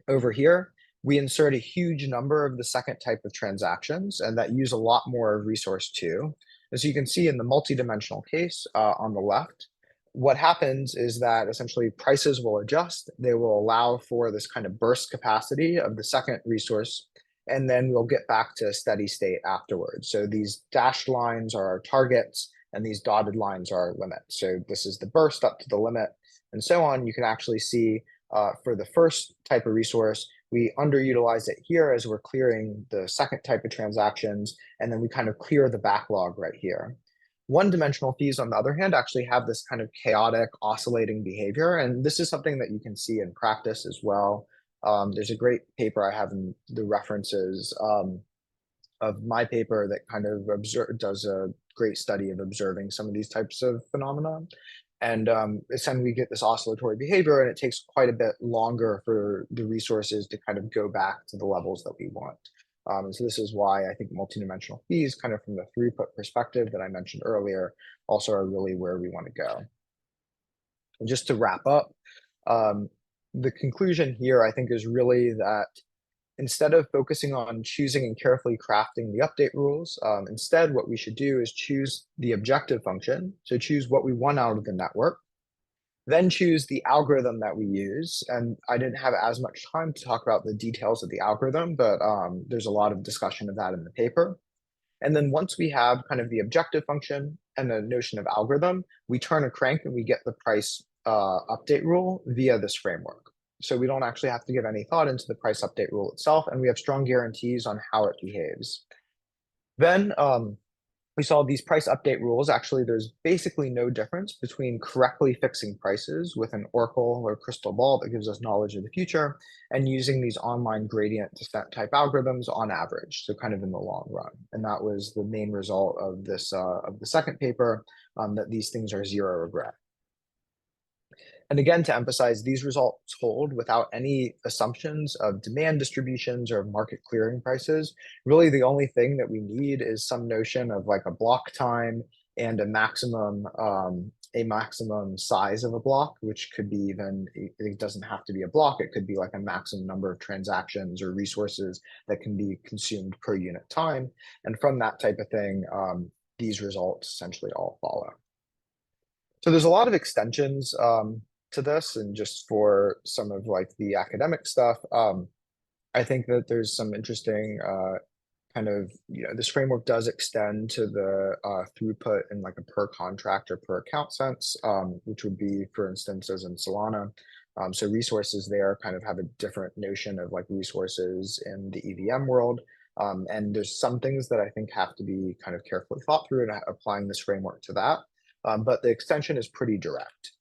over here, we insert a huge number of the second type of transactions, and that use a lot more of resource 2. As you can see in the multidimensional case on the left, what happens is that essentially prices will adjust. They will allow for this kind of burst capacity of the second resource, and then we'll get back to a steady state afterwards. So these dashed lines are our targets, and these dotted lines are our limits. So this is the burst up to the limit, and so on. You can actually see for the first type of resource, we underutilize it here as we're clearing the second type of transactions, and then we kind of clear the backlog right here. One-dimensional fees, on the other hand, actually have this kind of chaotic oscillating behavior, and this is something that you can see in practice as well. There's a great paper I have in the references of my paper that kind of does a great study of observing some of these types of phenomena. And essentially we get this oscillatory behavior, and it takes quite a bit longer for the resources to kind of go back to the levels that we want. And so this is why I think multidimensional fees, kind of from the throughput perspective that I mentioned earlier, also are really where we want to go. And just to wrap up, the conclusion here, I think, is really that instead of focusing on choosing and carefully crafting the update rules, instead what we should do is choose the objective function. So choose what we want out of the network, then choose the algorithm that we use. And I didn't have as much time to talk about the details of the algorithm, but there's a lot of discussion of that in the paper. And then once we have kind of the objective function and the notion of algorithm, we turn a crank and we get the price update rule via this framework. So we don't actually have to give any thought into the price update rule itself, and we have strong guarantees on how it behaves. Then we saw these price update rules. Actually, there's basically no difference between correctly fixing prices with an oracle or crystal ball that gives us knowledge of the future and using these online gradient descent type algorithms on average, so kind of in the long run. And that was the main result of this of the second paper, that these things are zero regret. And again, to emphasize, these results hold without any assumptions of demand distributions or market clearing prices. Really, the only thing that we need is some notion of like a block time and a maximum size of a block, which could be even, it doesn't have to be a block, it could be like a maximum number of transactions or resources that can be consumed per unit time. And from that type of thing, these results essentially all follow. So there's a lot of extensions to this, and just for some of like the academic stuff, I think that there's some interesting kind of, this framework does extend to the throughput in like a per contract or per account sense, which would be, for instance, as in Solana. So resources there kind of have a different notion of like resources in the EVM world. And there's some things that I think have to be kind of carefully thought through and applying this framework to that. But the extension is pretty direct.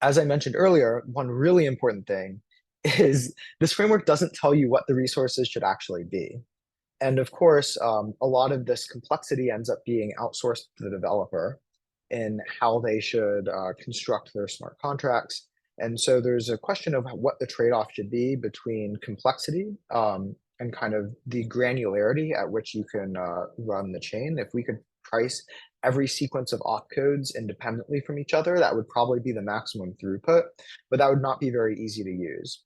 As I mentioned earlier, one really important thing is this framework doesn't tell you what the resources should actually be. And of course, a lot of this complexity ends up being outsourced to the developer in how they should construct their smart contracts. And so there's a question of what the trade-off should be between complexity and kind of the granularity at which you can run the chain. If we could price every sequence of opcodes independently from each other, that would probably be the maximum throughput, but that would not be very easy to use.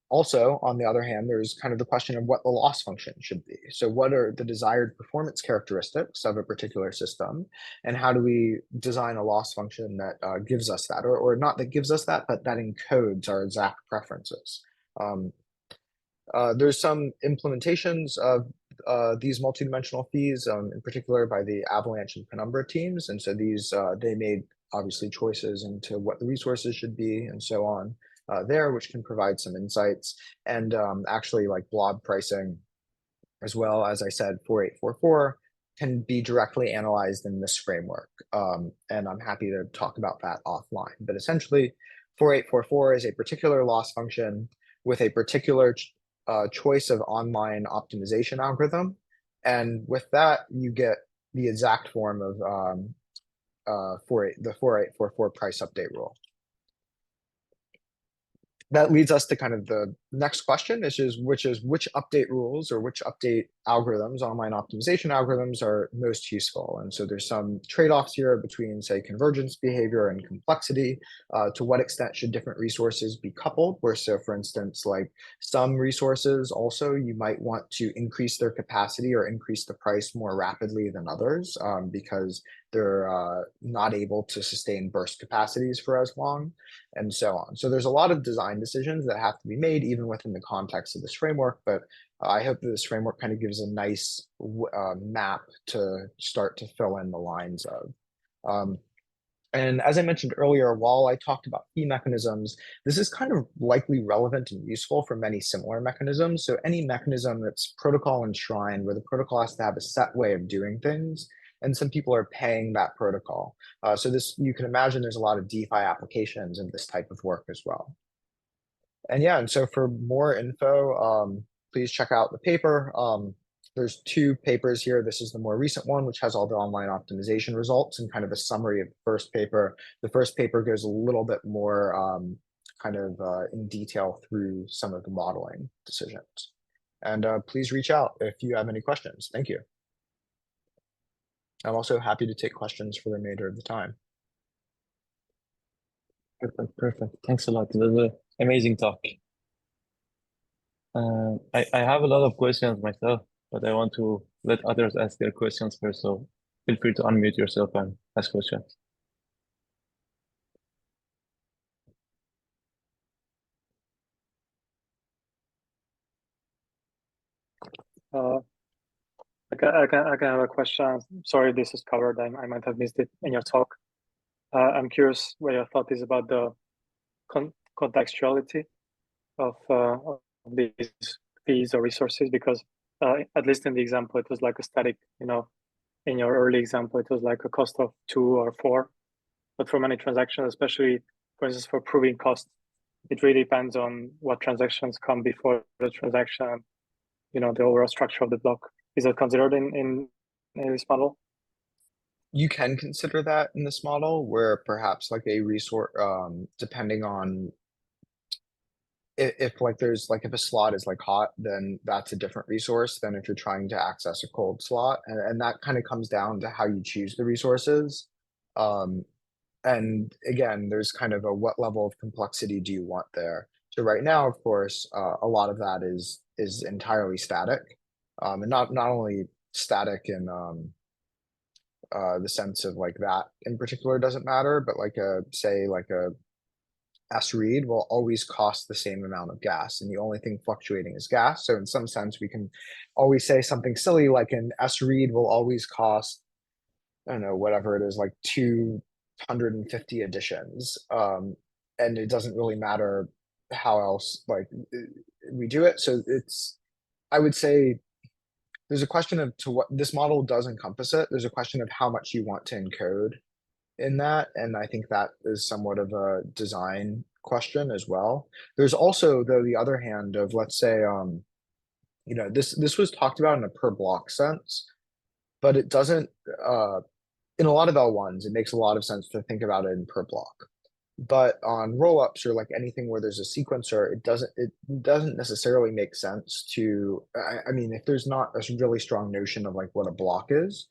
Also, on the other hand, there's kind of the question of what the loss function should be. So what are the desired performance characteristics of a particular system? And how do we design a loss function that gives us that, or not that gives us that, but that encodes our exact preferences? There's some implementations of these multidimensional fees, in particular by the Avalanche and Penumbra teams. And so these, they made obviously choices into what the resources should be and so on there, which can provide some insights. And actually like blob pricing, as well as I said, 4844 can be directly analyzed in this framework. And I'm happy to talk about that offline. But essentially, 4844 is a particular loss function with a particular choice of online optimization algorithm. And with that, you get the exact form of the 4844 price update rule. That leads us to kind of the next question, which is which update rules or which update algorithms, online optimization algorithms, are most useful. And so there's some trade-offs here between, say, convergence behavior and complexity. To what extent should different resources be coupled? Where, so for instance, like some resources also, you might want to increase their capacity or increase the price more rapidly than others because they're not able to sustain burst capacities for as long, and so on. So there's a lot of design decisions that have to be made even within the context of this framework, but I hope that this framework kind of gives a nice map to start to fill in the lines of. And as I mentioned earlier, while I talked about fee mechanisms, this is kind of likely relevant and useful for many similar mechanisms. So any mechanism that's protocol enshrined, where the protocol has to have a set way of doing things, and some people are paying that protocol. So this, you can imagine there's a lot of DeFi applications of this type of work as well. And yeah, and so for more info, please check out the paper. There's two papers here. This is the more recent one, which has all the online optimization results and kind of a summary of the first paper. The first paper goes a little bit more kind of in detail through some of the modeling decisions. And please reach out if you have any questions. Thank you. I'm also happy to take questions for the remainder of the time. Perfect. Thanks a lot. It was an amazing talk. I have a lot of questions myself, but I want to let others ask their questions first. So feel free to unmute yourself and ask questions. I can have a question. Sorry, this is covered. I might have missed it in your talk. I'm curious what your thought is about the contextuality of these fees or resources, because at least in the example, it was like a static, in your early example, it was like a cost of 2 or 4. But for many transactions, especially, for instance, for proving costs, it really depends on what transactions come before the transaction, the overall structure of the block. Is that considered in this model? you can consider that in this model where perhaps like a resource, depending on if like there's like if a slot is like hot, then that's a different resource than if you're trying to access a cold slot. And that kind of comes down to how you choose the resources. And again, there's kind of a what level of complexity do you want there? So right now, of course, a lot of that is entirely static. And not only static in the sense of like that in particular doesn't matter, but like say like a S read will always cost the same amount of gas, and the only thing fluctuating is gas. So in some sense, we can always say something silly like an S read will always cost, I don't know, whatever it is, like 250 additions. And it doesn't really matter how else like we do it. So I would say there's a question of to what this model does encompass it. There's a question of how much you want to encode in that, and I think that is somewhat of a design question as well. There's also, though, the other hand of, let's say, this was talked about in a per block sense, but it doesn't in a lot of L1s it makes a lot of sense to think about it in per block, but on rollups or like anything where there's a sequencer, it doesn't necessarily make sense to, I mean, if there's not a really strong notion of like what a block is,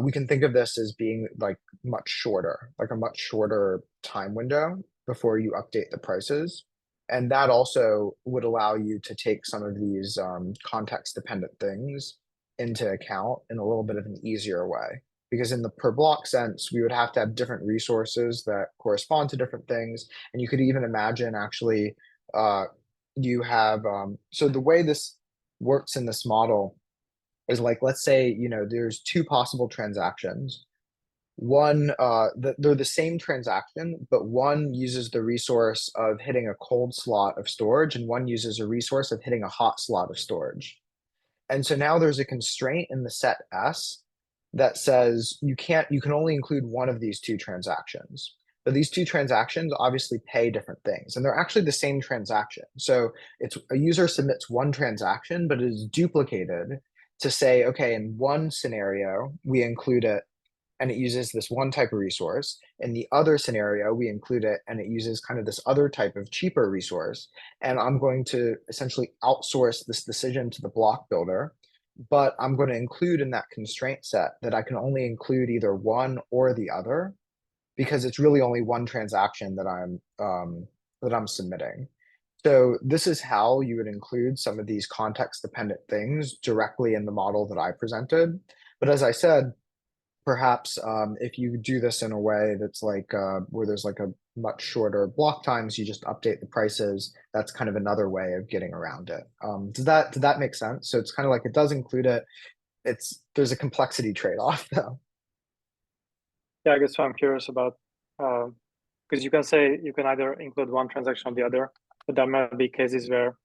we can think of this as being like much shorter, like a much shorter time window before you update the prices. And that also would allow you to take some of these context dependent things into account in a little bit of an easier way. Because in the per block sense, we would have to have different resources that correspond to different things. And you could even imagine actually you have, so the way this works in this model is like, let's say, there's two possible transactions. One, they're the same transaction, but one uses the resource of hitting a cold slot of storage, and one uses a resource of hitting a hot slot of storage. And so now there's a constraint in the set S that says you can only include one of these two transactions. But these two transactions obviously pay different things, and they're actually the same transaction. So it's a user submits one transaction, but it is duplicated to say, okay, in one scenario, we include it and it uses this one type of resource. In the other scenario, we include it and it uses kind of this other type of cheaper resource. And I'm going to essentially outsource this decision to the block builder, but I'm going to include in that constraint set that I can only include either one or the other, because it's really only one transaction that I'm submitting. So this is how you would include some of these context dependent things directly in the model that I presented. But as I said, perhaps if you do this in a way that's like where there's like a much shorter block times, you just update the prices. That's kind of another way of getting around it. Did that make sense? So it's kind of like it does include it. There's a complexity trade-off though. Yeah, I guess I'm curious about because you can say you can either include one transaction or the other, but there might be cases where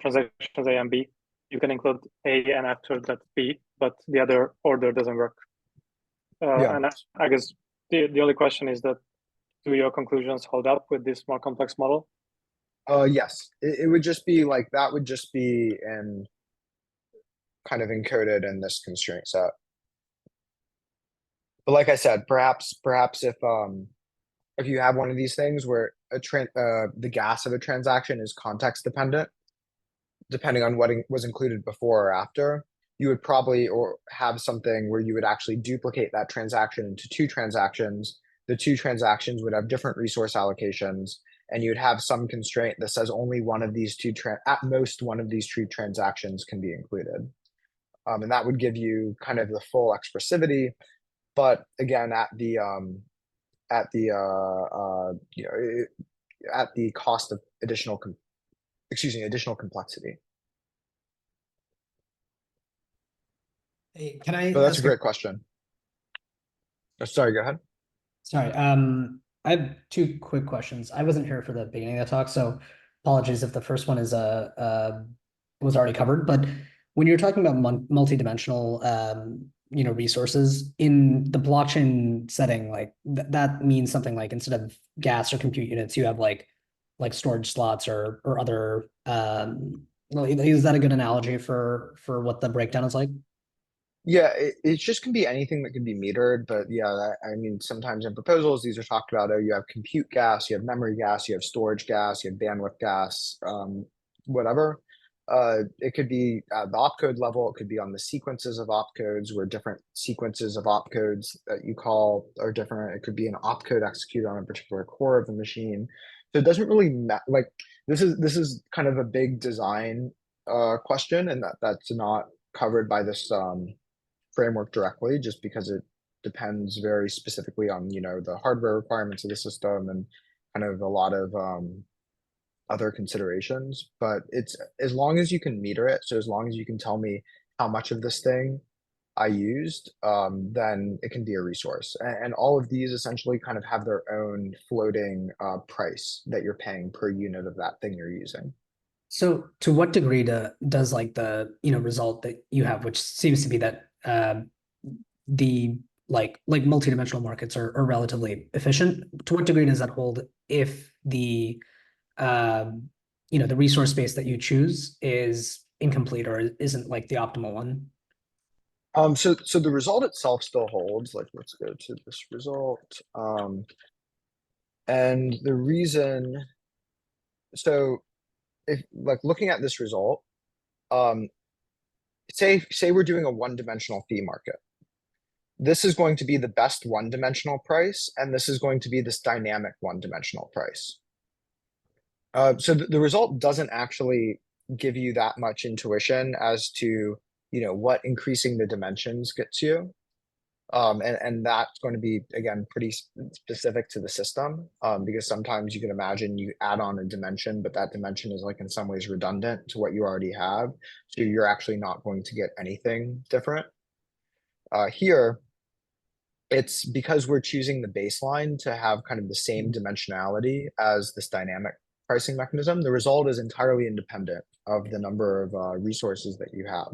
transactions A and B, you can include A and after that B, but the other order doesn't work. Yeah. And I guess the only question is that do your conclusions hold up with this more complex model? Yes, it would just be like that would just be in kind of encoded in this constraint set. But like I said, perhaps if you have one of these things where the gas of a transaction is context dependent, depending on what was included before or after, you would probably or have something where you would actually duplicate that transaction into two transactions. The two transactions would have different resource allocations, and you'd have some constraint that says only one of these at most one of these two transactions can be included. And that would give you kind of the full expressivity, but again, at the cost of additional complexity. Hey, can I? But that's a great question. Oh, sorry, go ahead. Sorry. I have two quick questions. I wasn't here for the beginning of the talk, so apologies if the first one is was already covered. But when you're talking about multidimensional resources in the blockchain setting, like that means something like instead of gas or compute units, you have like storage slots or other. Is that a good analogy for what the breakdown is like? Yeah, it just can be anything that can be metered, but yeah, I mean, sometimes in proposals, these are talked about, oh, you have compute gas, you have memory gas, you have storage gas, you have bandwidth gas, whatever. It could be at the opcode level, it could be on the sequences of opcodes, where different sequences of opcodes that you call are different. It could be an opcode executed on a particular core of the machine. So it doesn't really like, this is kind of a big design question, and that's not covered by this framework directly, just because it depends very specifically on, the hardware requirements of the system and kind of a lot of other considerations. But it's, as long as you can meter it, so as long as you can tell me how much of this thing I used, then it can be a resource. And all of these essentially kind of have their own floating price that you're paying per unit of that thing you're using. So to what degree does like the result that you have, which seems to be that the like multidimensional markets are relatively efficient, to what degree does that hold if the the resource space that you choose is incomplete or isn't like the optimal one? So the result itself still holds. Like, let's go to this result. And the reason, so if like looking at this result, say we're doing a one-dimensional fee market. This is going to be the best one-dimensional price, and this is going to be this dynamic one-dimensional price. So the result doesn't actually give you that much intuition as to, what increasing the dimensions gets you. And that's going to be, again, pretty specific to the system, because sometimes you can imagine you add on a dimension, but that dimension is like in some ways redundant to what you already have. So you're actually not going to get anything different. Here, it's because we're choosing the baseline to have kind of the same dimensionality as this dynamic pricing mechanism. The result is entirely independent of the number of resources that you have.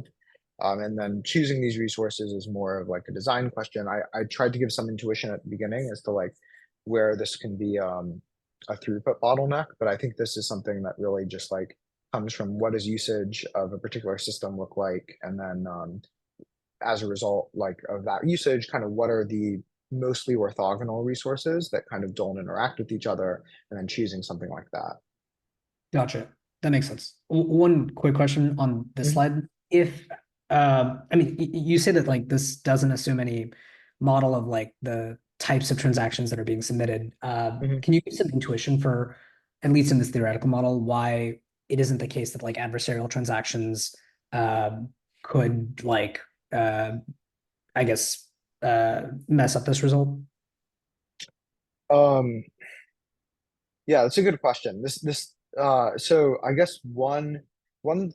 And then choosing these resources is more of like a design question. I tried to give some intuition at the beginning as to like where this can be a throughput bottleneck, but I think this is something that really just like comes from what does usage of a particular system look like, and then as a result, like of that usage, kind of what are the mostly orthogonal resources that kind of don't interact with each other, and then choosing something like that. Gotcha. That makes sense. One quick question on this slide. If I mean, you say that like this doesn't assume any model of like the types of transactions that are being submitted. Can you give some intuition for, at least in this theoretical model, why it isn't the case that like adversarial transactions could like I guess mess up this result? Yeah, that's a good question. So I guess one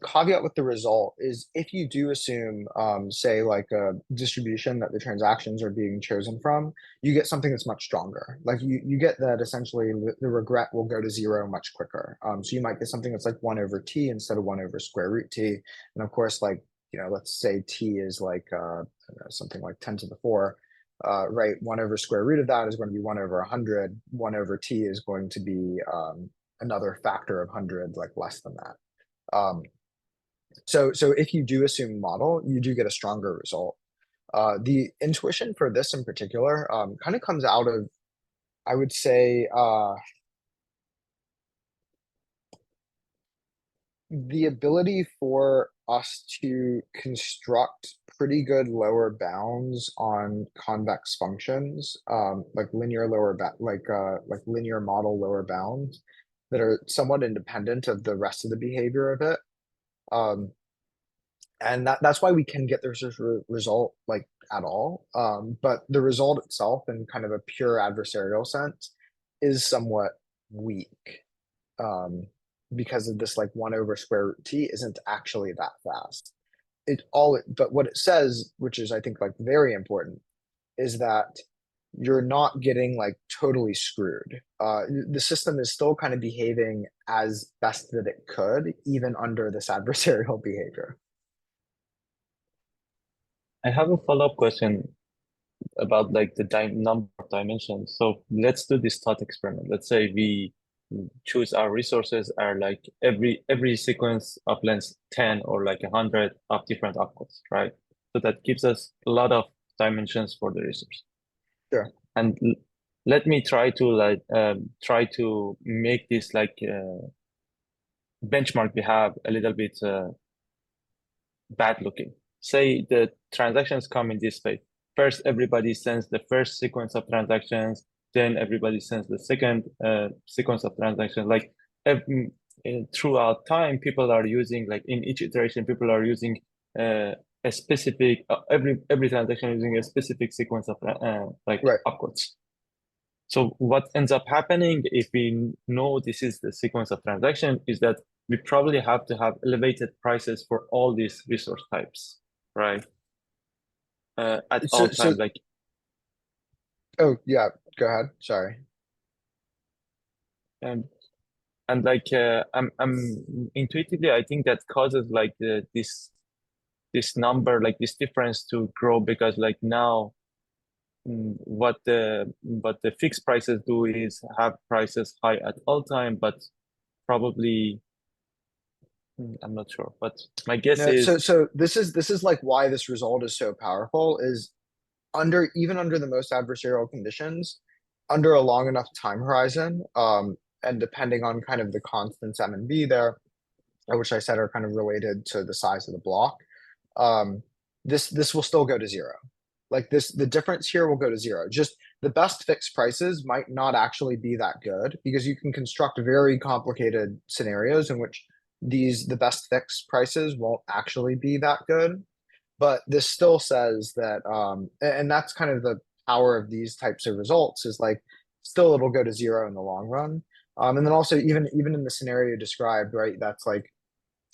caveat with the result is if you do assume, say like a distribution that the transactions are being chosen from, you get something that's much stronger. Like you get that essentially the regret will go to zero much quicker. So you might get something that's like 1 over t instead of 1 over square root t. And of course, like, let's say t is like something like 10 to the 4. Right, 1 over square root of that is going to be 1 over 100. 1 over t is going to be another factor of 100, like less than that. So if you do assume model, you do get a stronger result. The intuition for this in particular kind of comes out of, I would say, the ability for us to construct pretty good lower bounds on convex functions, like linear linear model lower bounds that are somewhat independent of the rest of the behavior of it. And that's why we can get this result like at all. But the result itself in kind of a pure adversarial sense is somewhat weak. Because of this like 1 over square root t isn't actually that fast. But what it says, which is I think like very important, is that you're not getting like totally screwed. The system is still kind of behaving as best that it could, even under this adversarial behavior. I have a follow-up question about like the number of dimensions. So let's do this thought experiment. Let's say we choose our resources are like every sequence of length 10 or like 100 of different outputs, right? So that gives us a lot of dimensions for the resource. Sure. And let me try to make this like benchmark we have a little bit bad looking. Say the transactions come in this way. First, everybody sends the first sequence of transactions. Then everybody sends the second sequence of transactions. Like throughout time, people are using, like in each iteration, people are using a specific every transaction using a specific sequence of like Right. opcodes. So what ends up happening if we know this is the sequence of transaction is that we probably have to have elevated prices for all these resource types, right? At all times, like. Oh yeah, go ahead. Sorry. And like I'm intuitively, I think that causes like this number, like this difference to grow, because like now what the fixed prices do is have prices high at all time, but probably I'm not sure, but my guess is So this is like why this result is so powerful is even under the most adversarial conditions, under a long enough time horizon, and depending on kind of the constants M and B there, which I said are kind of related to the size of the block, this will still go to zero. Like the difference here will go to zero. Just the best fixed prices might not actually be that good because you can construct very complicated scenarios in which the best fixed prices won't actually be that good. But this still says that, and that's kind of the power of these types of results is like, still it'll go to zero in the long run. And then also even in the scenario described, right, that's like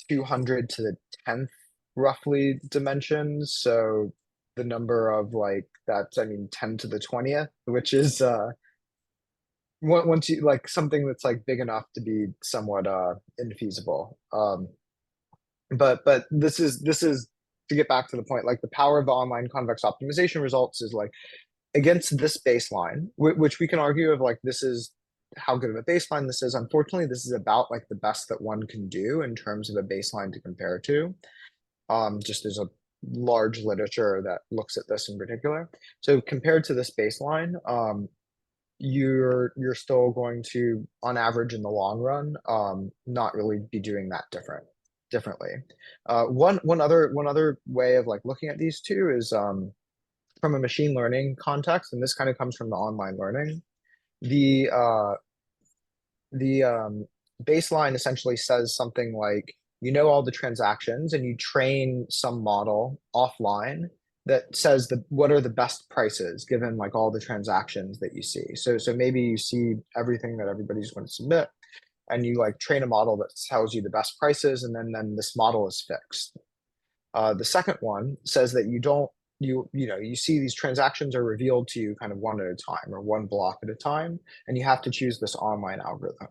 200 to the 10th roughly dimensions. So the number of like, that's, I mean, 10 to the 20th, which is, once you like something that's like big enough to be somewhat, infeasible. But this is to get back to the point, like the power of the online convex optimization results is like against this baseline, which we can argue of like, this is how good of a baseline this is. Unfortunately, this is about like the best that one can do in terms of a baseline to compare to. Just there's a large literature that looks at this in particular. So compared to this baseline, you're still going to, on average in the long run, not really be doing that differently. One other way of like looking at these two is from a machine learning context, and this kind of comes from the online learning. The baseline essentially says something like, you know, all the transactions and you train some model offline that says what are the best prices given like all the transactions that you see. So maybe you see everything that everybody's going to submit and you like train a model that tells you the best prices, and then this model is fixed. The second one says that you see these transactions are revealed to you kind of one at a time or one block at a time, and you have to choose this online algorithm.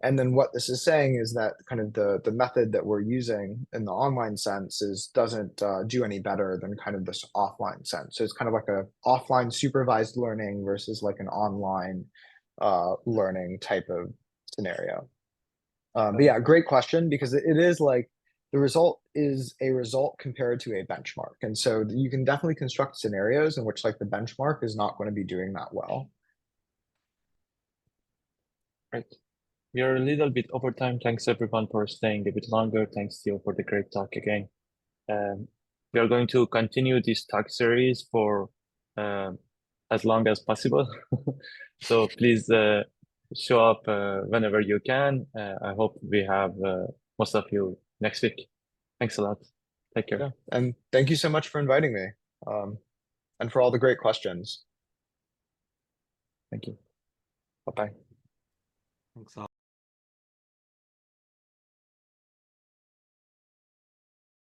And then what this is saying is that kind of the method that we're using in the online sense doesn't do any better than kind of this offline sense. So it's kind of like a offline supervised learning versus like an online learning type of scenario. But yeah, great question, because it is like the result is a result compared to a benchmark. And so you can definitely construct scenarios in which like the benchmark is not going to be doing that well. Right. We are a little bit over time. Thanks everyone for staying a bit longer. Thanks Theo for the great talk again. We are going to continue this talk series for as long as possible. So please show up whenever you can. I hope we have most of you next week. Thanks a lot. Take care. Yeah. And thank you so much for inviting me, and for all the great questions. Thank you. Bye-bye. Thanks a lot.